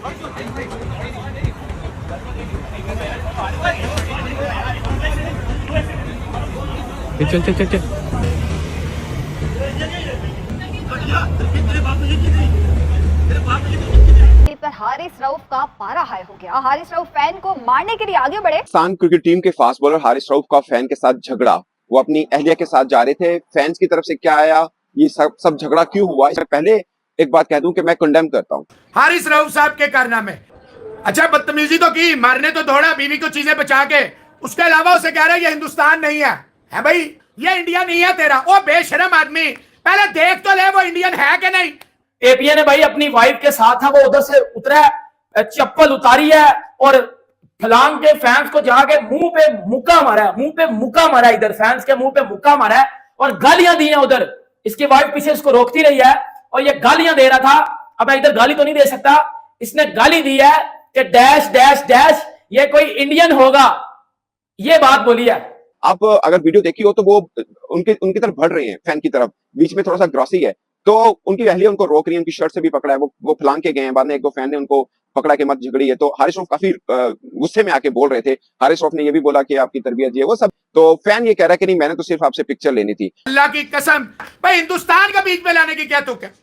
चल चल चल चल। पर हारिस रऊफ का पारा हाई हो गया। हारिस रऊफ फैन को मारने के लिए आगे बढ़े। पाकिस्तान क्रिकेट टीम के फास्ट बॉलर हारिस रऊफ का फैन के साथ झगड़ा। वो अपनी अहलिया के साथ जा रहे थे, फैंस की तरफ से क्या आया, ये सब झगड़ा क्यों हुआ, इससे पहले एक बात कह दूं कि मैं कंडेम करता हूं हारिस रऊफ साहब के कारनामे। अच्छा, बदतमीजी तो की, मारने तो दौड़ा, बीवी को चीजें बचा के। उसके अलावा उसे कह रहा है ये हिंदुस्तान नहीं है भाई, ये इंडिया नहीं है तेरा। ओ बेशरम आदमी, पहले देख तो ले वो इंडियन है कि नहीं। एपीए ने भाई अपनी वाइफ के साथ है, वो उधर से उतरा है, चप्पल उतारी है और फलांग के फैंस को जाके मुंह पे मुक्का मारा है, मुंह पे मुक्का मारा है, इधर फैंस के मुंह पे मुक्का मारा है और गालियां दी हैं उधर। इसकी वाइफ पीछे इसको रोकती रही है और ये गालियां दे रहा था। अब मैं इधर गाली तो नहीं दे सकता, इसने गाली दी है कि डैश डैश डैश ये कोई इंडियन होगा, ये बात बोली है। आप अगर वीडियो देखी हो तो वो उनकी तरफ बढ़ रहे हैं, फैन की तरफ, बीच में थोड़ा सा ग्रॉसी है, तो उनकी अहलिया उनको रोक रही है, उनकी शर्ट से भी पकड़ा है, वो फलांग के गए हैं। बाद में एक दो फैन ने उनको पकड़ा के मत झगड़ी है। तो हारिस रऊफ काफी गुस्से में आके बोल रहे थे। हारिस रऊफ ने ये भी बोला कि आपकी तरबियत ये वो सब, तो फैन ये कह रहा है कि नहीं, मैंने तो सिर्फ आपसे पिक्चर लेनी थी। अल्लाह की कसम भाई, हिंदुस्तान का बीच में लाने की क्या तुक है?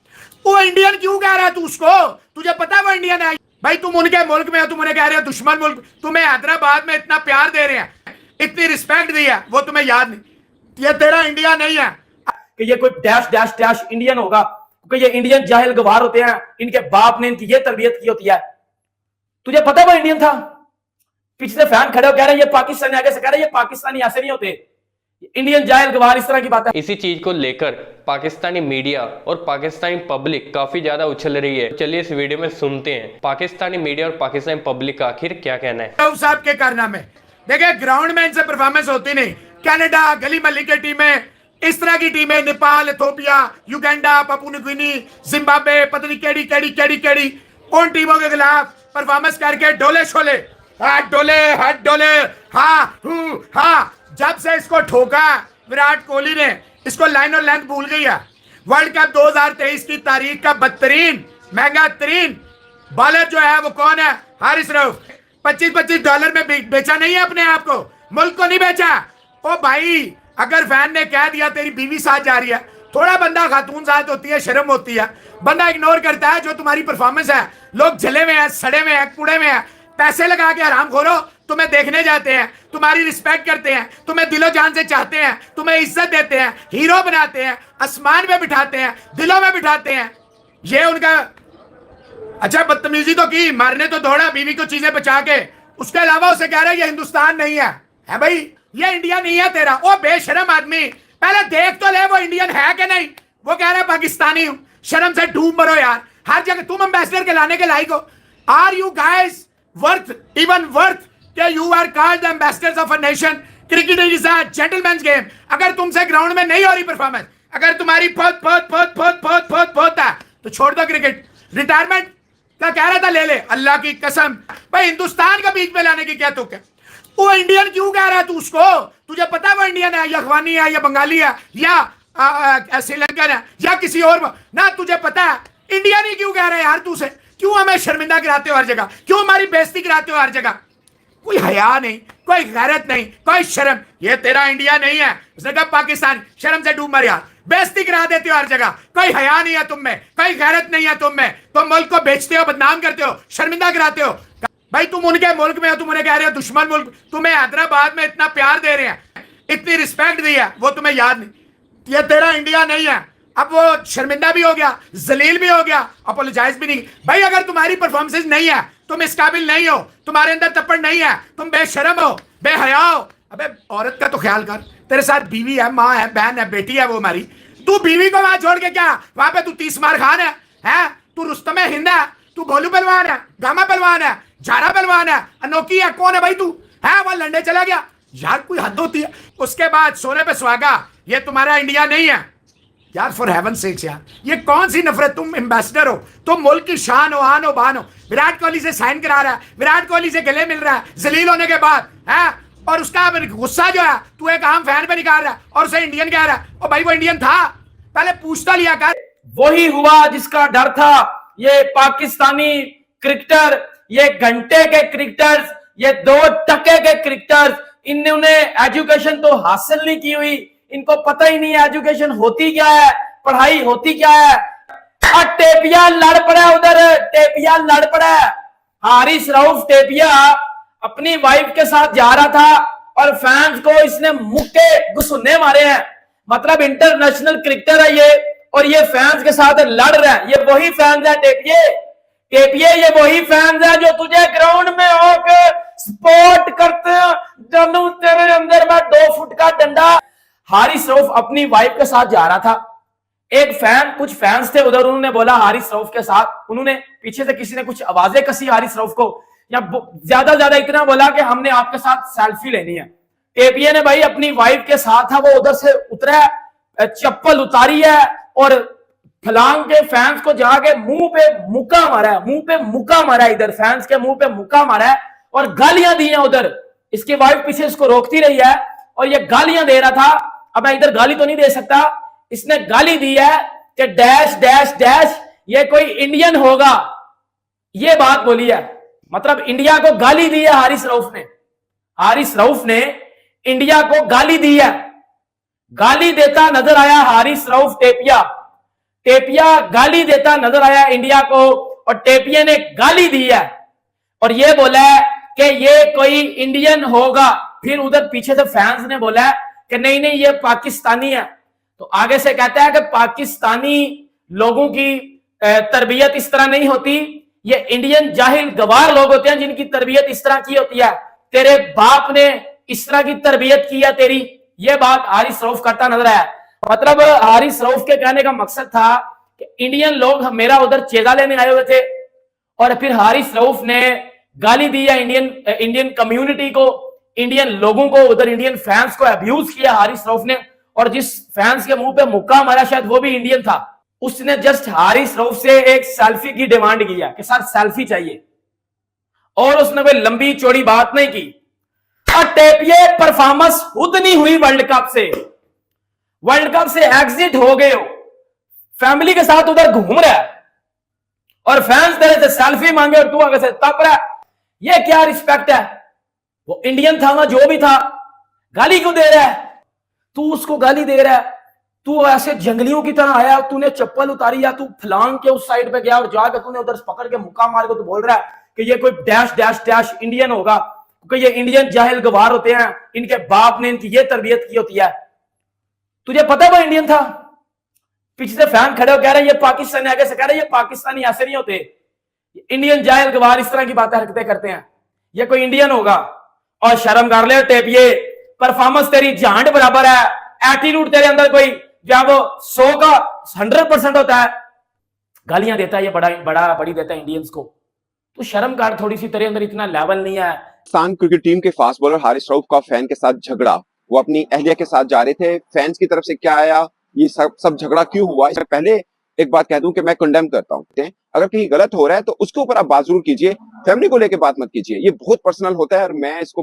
वो इंडियन क्यों कह रहा है तू उसको? तुझे पता है वो इंडियन है भाई? तुम उनके मुल्क में हो, तुम उन्हें कह रहे हो दुश्मन मुल्क। तुम्हें हैदराबाद में इतना प्यार दे रहे हैं, इतनी रिस्पेक्ट दी है, वो तुम्हें याद नहीं। ये तेरा इंडिया नहीं है कि ये कोई डैश डैश डैश इंडियन होगा, क्योंकि ये इंडियन जाहिल गवार होते हैं, इनके बाप ने इनकी ये तरबियत की होती है। तुझे पता है वो इंडियन था? पीछे से फैन खड़े हो कह रहे हैं ये पाकिस्तानी, आगे से कह रहे हैं ये पाकिस्तानी ऐसे नहीं होते, इंडियन जाहिल गवार, इस तरह की बात है। इसी चीज को लेकर पाकिस्तानी मीडिया और पाकिस्तानी पब्लिक काफी ज्यादा उछल रही है। चलिए इस वीडियो में सुनते हैं पाकिस्तानी मीडिया और पाकिस्तानी पब्लिक का आखिर क्या कहना है। रऊफ साहब के कारनामे देखिए, ग्राउंड में इनसे परफॉर्मेंस होती नहीं। कनाडा, गली मल्ली की टीमें, इस तरह की टीमें, Nepal, Ethiopia, Uganda, Papua New Guinea, Zimbabwe, पता नहीं केड़ी केड़ी केड़ी केड़ी उन टीमों के खिलाफ परफॉर्मेंस करके डोले शोले, हाथ डोले, हाँ। जब से इसको ठोका विराट कोहली ने, इसको लाइन और लेंथ भूल गई है। वर्ल्ड कप 2023 की तारीख का बदतरीन महंगा तरीन बॉलर जो है वो कौन है? हारिस रऊफ। $25-25 में बेचा नहीं है अपने आप को, मुल्क को नहीं बेचा। ओ भाई, अगर फैन ने कह दिया तेरी बीवी साथ जा रही है, थोड़ा बंदा खातून साथ होती है, शर्म होती है, बंदा इग्नोर करता है जो तुम्हारी परफॉर्मेंस है। लोग जले हुए हैं, सड़े हुए हैं, कूड़े में हैं, पैसे लगा के हराम खोरो तुम्हें देखने जाते हैं, तुम्हारी रिस्पेक्ट करते हैं, तुम्हें दिलो जान से चाहते हैं, तुम्हें इज्जत देते हैं, हीरो बनाते हैं, आसमान में बिठाते हैं, दिलों में बिठाते हैं। ये उनका। अच्छा, बदतमीजी तो की, मारने तो दौड़ा, बीवी को चीजें बचा के। उसके अलावा उसे कह रहा है ये हिंदुस्तान नहीं है भाई, ये इंडिया नहीं है तेरा। ओ बेशरम आदमी, पहले देख तो ले वो इंडियन है कि नहीं। वो कह रहा है पाकिस्तानी हूं, शर्म से डूब मरो यार। हर जगह तुम एम्बेसडर के लाने के लायक हो। आर यू गाइस वर्थ कि you are called the ambassadors of a nation? Cricket is a gentleman's game. अगर तुमसे ग्राउंड में नहीं हो रही परफॉर्मेंस, अगर तुम्हारी बहुत है तो छोड़ दो क्रिकेट। रिटायरमेंट का कह रहा था ले ले। अल्लाह की कसम भाई, हिंदुस्तान का बीच में लाने की क्या तुक है? वो इंडियन क्यों कह रहा है तू उसको? तुझे पता है वो इंडियन है या अफगानी है या बंगाली है या श्रीलंकन है या किसी और ना? तुझे पता है इंडियन ही क्यों कह रहे हैं यार? तू से क्यों हमें शर्मिंदा कराते हो हर जगह? क्यों हमारी बेइज्जती कराते हो हर जगह? कोई हया नहीं, कोई गैरत नहीं, कोई शर्म। ये तेरा इंडिया नहीं है। उसने कहा पाकिस्तान, शर्म से डूब मर यार। बेइज्जती करा देते हो हर जगह, कोई हया नहीं है तुम में, कोई गैरत नहीं है तुम में। तुम मुल्क को बेचते हो, बदनाम करते हो, शर्मिंदा कराते हो। भाई तुम उनके मुल्क में हो, तुम उन्हें कह रहे हो दुश्मन मुल्क। तुम्हें हैदराबाद में इतना प्यार दे रहे हैं, इतनी रिस्पेक्ट दी है, वो तुम्हें याद नहीं। ये तेरा इंडिया नहीं है। अब वो शर्मिंदा भी हो गया, जलील भी हो गया, अपोलोजाइज भी नहीं। भाई अगर तुम्हारी परफॉर्मेंस नहीं है, तुम इस काबिल नहीं हो, तुम्हारे अंदर तप्पड़ नहीं है, तुम बेशरम हो, बेहया हो। अबे औरत का तो ख्याल कर, तेरे साथ बीवी है, माँ है, बहन है, बेटी है वो हमारी। तू बीवी को वहां छोड़ के क्या वहां पे तू 30 मार खान है? तू रुस्तम हिंद है, तू गोलू पहलवान है, गामा पहलवान है, झारा पहलवान है, अनोखी है, कौन है भाई तू? है वहां लंडे चला गया यार, कोई हद होती है। उसके बाद सोने पे सुहागा, ये तुम्हारा इंडिया नहीं है यार। फॉर हेवन सेक्स यार, ये कौन सी नफरत? तुम एम्बेसडर हो, तुम मुल्क की शान हो, आन हो, बान हो। विराट कोहली से साइन करा रहा है, विराट कोहली से गले मिल रहा है जलील होने के बाद, है? और उसका गुस्सा जो है तू एक आम फैन पे निकाल रहा है और उसे इंडियन कह रहा है। और भाई वो इंडियन था, पहले पूछता लिया कर। वही हुआ जिसका डर था। ये पाकिस्तानी क्रिकेटर, ये घंटे के क्रिकेटर्स, ये 2 टके के क्रिकेटर्स, इन्होंने एजुकेशन तो हासिल नहीं की हुई, इनको पता ही नहीं है एजुकेशन होती क्या है, पढ़ाई होती क्या है। और टेपिया लड़ पड़ा उधर, टेपिया लड़ पड़ा। हारिस रऊफ टेपिया अपनी वाइफ के साथ जा रहा था और फैंस को इसने मुक्के घुसुन्ने मारे हैं। मतलब इंटरनेशनल क्रिकेटर है ये, और ये फैंस के साथ लड़ रहा है। ये वही फैंस है टेपिए, ये वही फैंस है जो तुझे ग्राउंड में होकर सपोर्ट करते हैं। जानू तेरे अंदर में 2 फुट का डंडा। हारिस रऊफ अपनी वाइफ के साथ जा रहा था। कुछ फैंस थे उधर, उन्होंने बोला हारिस रऊफ के साथ, उन्होंने पीछे से किसी ने कुछ आवाजें कसी हारिस रऊफ को, या ज्यादा इतना बोला कि हमने आपके साथ सेल्फी लेनी है। टेपिए ने भाई अपनी वाइफ के साथ था, वो उधर से उतरा है, चप्पल उतारी है और फलांग के फैंस को जाके मुंह पे मुक्का मारा है, मुंह पे मुक्का मारा है, इधर फैंस के मुंह पे मुक्का मारा है और गालियां दी हैं उधर। इसकी वाइफ पीछे इसको रोकती रही है और ये गालियां दे रहा था। अब मैं इधर गाली तो नहीं दे सकता, इसने गाली दी है कि डैश डैश डैश ये कोई इंडियन होगा, ये बात बोली है। मतलब इंडिया को गाली दी है हारिस रऊफ ने। हारिस रऊफ ने इंडिया को गाली दी है। गाली देता नजर आया हारिस रऊफ टेपिया गाली देता नजर आया इंडिया को, और टेपिया ने गाली दी है और ये बोला है कि ये कोई इंडियन होगा। फिर उधर पीछे से फैंस ने बोला है कि नहीं ये पाकिस्तानी है। तो आगे से कहता है कि पाकिस्तानी लोगों की तरबियत इस तरह नहीं होती, ये इंडियन जाहिल गवार लोग होते हैं जिनकी तरबियत इस तरह की होती है। तेरे बाप ने इस तरह की तरबियत की है तेरी, ये बात हारिस रऊफ करता नजर आया। मतलब हारिस रऊफ के कहने का मकसद था कि इंडियन लोग मेरा उधर चेजा लेने आए हुए थे, और फिर हारिस रऊफ ने गाली दी है इंडियन कम्युनिटी को, इंडियन लोगों को, उधर इंडियन फैंस को अब्यूज किया हारिस रऊफ ने। और जिस फैंस के मुंह पे मुक्का मारा शायद वो भी इंडियन था, उसने जस्ट हारिस रऊफ से एक सेल्फी की डिमांड की है कि सर सेल्फी चाहिए, और उसने कोई लंबी चौड़ी बात नहीं की। और टेपिए परफॉर्मेंस खुद नहीं हुई वर्ल्ड कप से एग्जिट हो गए हो, फैमिली के साथ उधर घूम रहा है और फैंस तेरे से सेल्फी मांगे और तू आगे से तप रहा है। ये क्या रिस्पेक्ट है? वो इंडियन था ना, जो भी था, गाली क्यों दे रहा है? तू उसको गाली दे रहा है, तू ऐसे जंगलियों की तरह आया, तूने चप्पल उतारी या तू फलांग के उस साइड पे गया और जाकर तूने उधर पकड़ के मुक्का मार के तू बोल रहा है कि ये कोई डैश डैश डैश इंडियन होगा, क्योंकि ये इंडियन जाहिल गवार होते हैं, इनके बाप ने इनकी ये तरबियत की होती है। तुझे पता है वो इंडियन था? पीछे से फैन खड़े हो कह रहे हैं ये पाकिस्तानी, आगे से कह रहे हैं ये पाकिस्तानी ऐसे नहीं होते, इंडियन जाहिल गवार इस तरह की बातें हरकतें करते हैं, ये कोई इंडियन होगा। और शर्म कर ले टेपिए, परफॉर्मेंस तेरी झांड बराबर है, एटीट्यूड तेरे अंदर कोई जब 100 का 100% होता है, गालियां देता है ये बड़ी देता है इंडियंस को। तो शर्म कर थोड़ी सी, तेरे अंदर इतना लेवल नहीं है। पाकिस्तान क्रिकेट टीम के फास्ट बॉलर हारिस रऊफ का फैन के साथ झगड़ा, वो अपनी अहलिया के साथ जा रहे थे, फैंस की तरफ से क्या आया, ये सब झगड़ा क्यों हुआ, इससे पहले एक बात कह दूं कि मैं कंडेम करता हूं। अगर कहीं गलत हो रहा है तो उसके ऊपर आप बात जरूर कीजिए, फैमिली को लेकर बात मत कीजिए, ये बहुत पर्सनल होता है और मैं इसको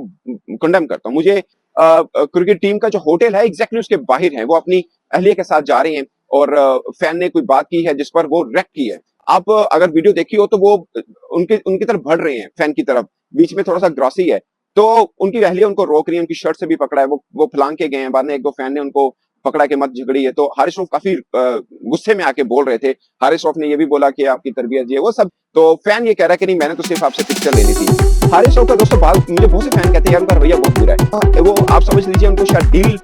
कंडेम करता हूं। मुझे क्रिकेट टीम का जो होटल है एग्जैक्टली उसके बाहर है, वो अपनी अहलिया के साथ जा रहे हैं और फैन ने कोई बात की है जिस पर वो रिएक्ट की है। आप अगर वीडियो देखी हो तो वो उनकी तरफ बढ़ रहे हैं, फैन की तरफ, बीच में थोड़ा सा ग्रॉसी है, तो उनकी अहलिया उनको रोक रही है, उनकी शर्ट से भी पकड़ा है, वो फलांग के गए हैं, बाद में 1-2 फैन ने उनको पकड़ा के मत झगड़ी है। तो हारिस रऊफ काफी गुस्से में आके बोल रहे थे। हारिस रऊफ ने ये भी बोला कि आपकी तरबियत ये वो सब, तो फैन ये कह रहा है कि नहीं मैंने तो सिर्फ आपसे पिक्चर लेनी थी। हारिस रऊफ का दोस्तों बात, मुझे बहुत से फैन कहते हैं यार उनका रवैया बहुत बुरा है, वो आप समझ लीजिए उनको शायद डील